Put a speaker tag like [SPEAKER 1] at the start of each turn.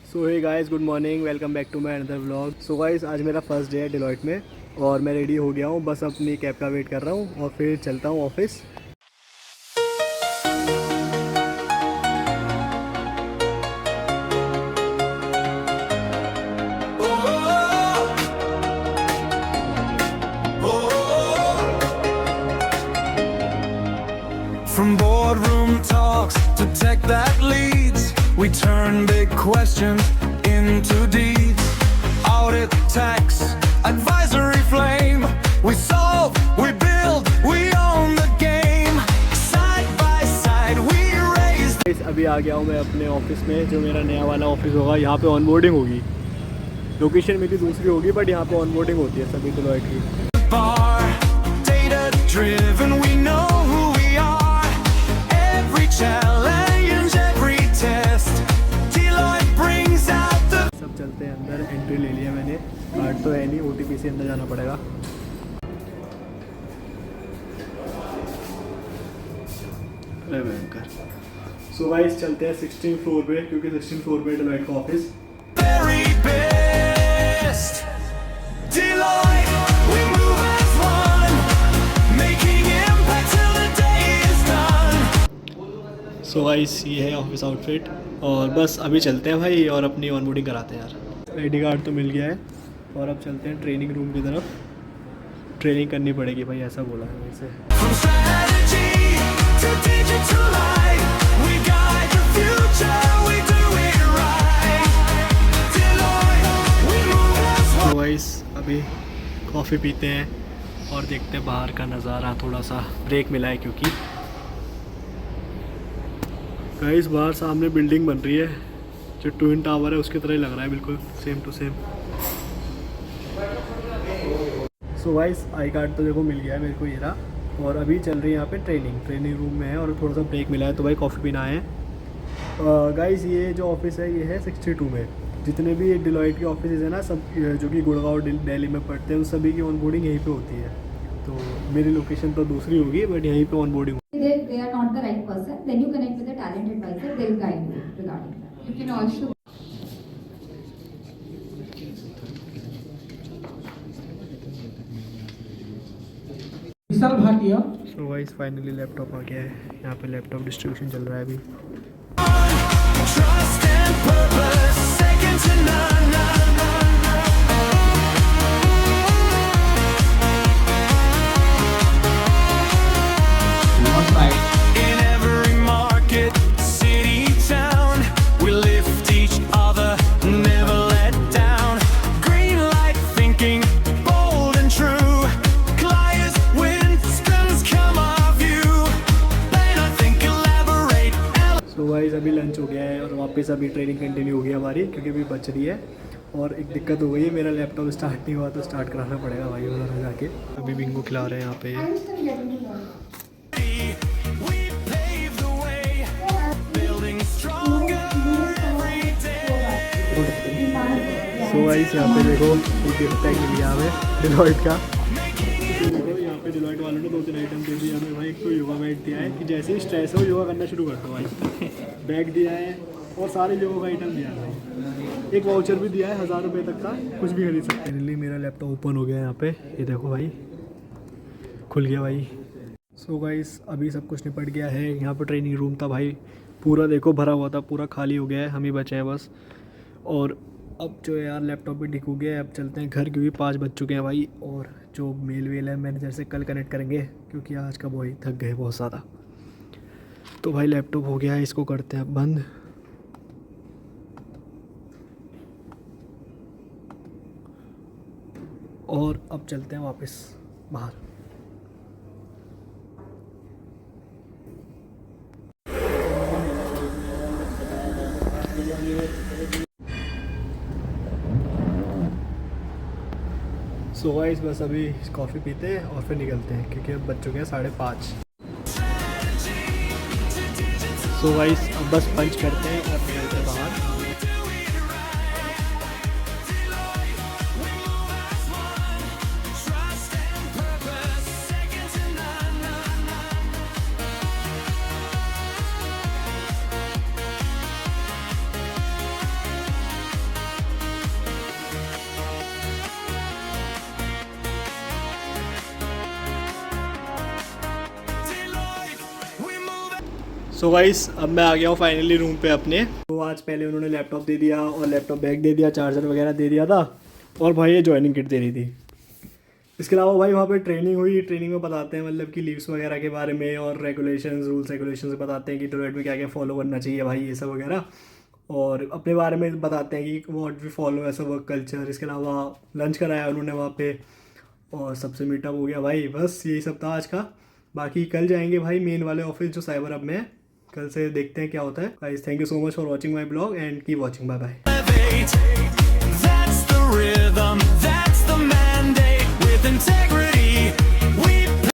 [SPEAKER 1] So hey guys, good morning, welcome back to my another vlog. So guys, आज मेरा first day है Deloitte में और मैं रेडी हो गया हूँ। बस अपनी कैब का वेट कर रहा हूँ और फिर चलता हूँ office.
[SPEAKER 2] From boardroom talks to tech that leads, we turn big questions into deeds. Audit, tax, advisory flame. We solve, we build, we own the game. Side by side we raise.
[SPEAKER 1] अभी आ गया हूँ मैं अपने office में, जो मेरा नया वाला ऑफिस होगा। यहाँ पे ऑनबोर्डिंग होगी। लोकेशन मेरी दूसरी होगी, बट यहाँ पे ऑनबोर्डिंग होती है सभी डिलॉयट की।
[SPEAKER 2] Bar, data driven, we know who we are. Every challenge, every test, Deloitte brings out the.
[SPEAKER 1] सब चलते हैं अंदर। एंट्री ले लिया मैंने, कार्ड तो है नहीं, OTP से अंदर जाना पड़ेगा। अरे भयंकर। सो गाइस, चलते हैं 16 फ्लोर पे, क्योंकि 16 फ्लोर पे डिलॉयट का office.
[SPEAKER 2] Very best. Deloitte, we move as one, making impact till the day is done.
[SPEAKER 1] So guys, ये है ऑफिस आउटफिट और बस अभी चलते हैं भाई और अपनी ऑनबोर्डिंग कराते हैं यार। आईडी कार्ड तो मिल गया है और अब चलते हैं ट्रेनिंग रूम की तरफ। ट्रेनिंग करनी पड़ेगी भाई, ऐसा बोला है मेरे से।
[SPEAKER 2] From strategy to digital life, we guide the future, we do it right. Deloitte, we move as one.
[SPEAKER 1] तो गाइस, अभी कॉफ़ी पीते हैं और देखते हैं बाहर का नज़ारा। थोड़ा सा ब्रेक मिला है क्योंकि गाइस बाहर सामने बिल्डिंग बन रही है, जो ट्विन टावर है उसकी तरह ही लग रहा है, बिल्कुल same to same. So guys, I card तो देखो मिल गया है मेरे को, ये रहा। और अभी चल रही है यहाँ पे ट्रेनिंग रूम में है और थोड़ा सा ब्रेक मिला है, तो भाई कॉफ़ी पीना है। गाइस, ये जो ऑफिस है ये है 62 में। जितने भी डिलॉयट के ऑफिस है ना, सब जो कि गुड़गांव दिल्ली में पड़ते हैं, उन सभी की ऑनबोर्डिंग यहीं पे होती है। तो मेरी लोकेशन तो दूसरी होगी, बट यहीं पे onboarding.
[SPEAKER 3] They are not the right person, then you connect with the talent advisor, they'll guide you regarding that. You can also
[SPEAKER 4] Vishal Bhatia.
[SPEAKER 1] So guys, finally laptop आ गया है। यहाँ पे लैपटॉप डिस्ट्रीब्यूशन चल रहा है अभी।
[SPEAKER 2] Trust and purpose, second to none. In every market, city, town, we lift each other, never let down. Green light thinking, bold and true. Clients, Winston's come of you. Plan, I think, collaborate.
[SPEAKER 1] So guys, अभी lunch हो गया है और वापस अभी training continue हो गई हमारी, क्योंकि अभी बच रही है। और एक दिक्कत हो गई है, मेरा लैपटॉप स्टार्ट नहीं हुआ, तो स्टार्ट कराना पड़ेगा भाई उधर जाके। अभी बिंगो खिला रहे हैं यहाँ पे।
[SPEAKER 2] We pave the way, building stronger every day.
[SPEAKER 1] So guys, यहाँ पे देखो एक गिफ्ट पैक मिला हमें डिलॉयट का। देखो यहाँ पे डिलॉयट वालों ने 2-3 आइटम दे दिए हमें भाई। एक तो योगा मैट दिया है कि जैसे ही स्ट्रेस हो योगा करना शुरू कर दो भाई। बैग दिया है और सारे योगा का आइटम दिया है भाई। एक वाउचर भी दिया है 1000 रुपये तक का, कुछ भी खरीद सकते हैं। फाइनली मेरा लैपटॉप ओपन हो गया है यहाँ पे, ये देखो भाई, खुल गया भाई। सो गाइस, अभी सब कुछ निपट गया है। यहाँ पर ट्रेनिंग रूम था भाई, पूरा देखो भरा हुआ था, पूरा खाली हो गया है, हम ही बचे हैं बस। और अब जो है यार, लैपटॉप भी ठीक हो गया है। अब चलते हैं घर, क्योंकि 5 बज चुके हैं भाई। और जो मेल वेल है मैनेजर से कल कनेक्ट करेंगे, क्योंकि आज का भाई थक गए बहुत ज़्यादा। तो भाई लैपटॉप हो गया है, इसको करते हैं अब बंद। और अब चलते हैं वापस बाहर। सो गाइस, बस अभी कॉफ़ी पीते हैं और फिर निकलते हैं, क्योंकि अब बज चुके हैं 5:30। सो गाइस, अब बस पंच करते हैं और निकलते हैं बाहर। सो गाइस अब मैं आ गया हूँ फाइनली रूम पे अपने। तो आज पहले उन्होंने लैपटॉप दे दिया और लैपटॉप बैग दे दिया, चार्जर वगैरह दे दिया था, और भाई ये ज्वाइनिंग किट दे रही थी। इसके अलावा भाई वहाँ पे ट्रेनिंग हुई, ट्रेनिंग में बताते हैं मतलब कि लीव्स वगैरह के बारे में और रेगुलेशंस, रूल्स रेगुलेशंस बताते हैं कि डेलोइट में क्या क्या फॉलो करना चाहिए भाई, ये सब वगैरह, और अपने बारे में बताते हैं कि व्हाट वी फॉलो ऐसा वर्क कल्चर। इसके अलावा लंच कराया उन्होंने वहाँ पे और सबसे मीटअप हो गया भाई। बस यही सब था आज का। बाकी कल जाएंगे भाई मेन वाले ऑफिस जो साइबर हब में है, कल से देखते हैं क्या होता है। Guys thank you so much for watching my blog and keep watching, bye bye.
[SPEAKER 2] That's the rhythm, that's the mandate with integrity.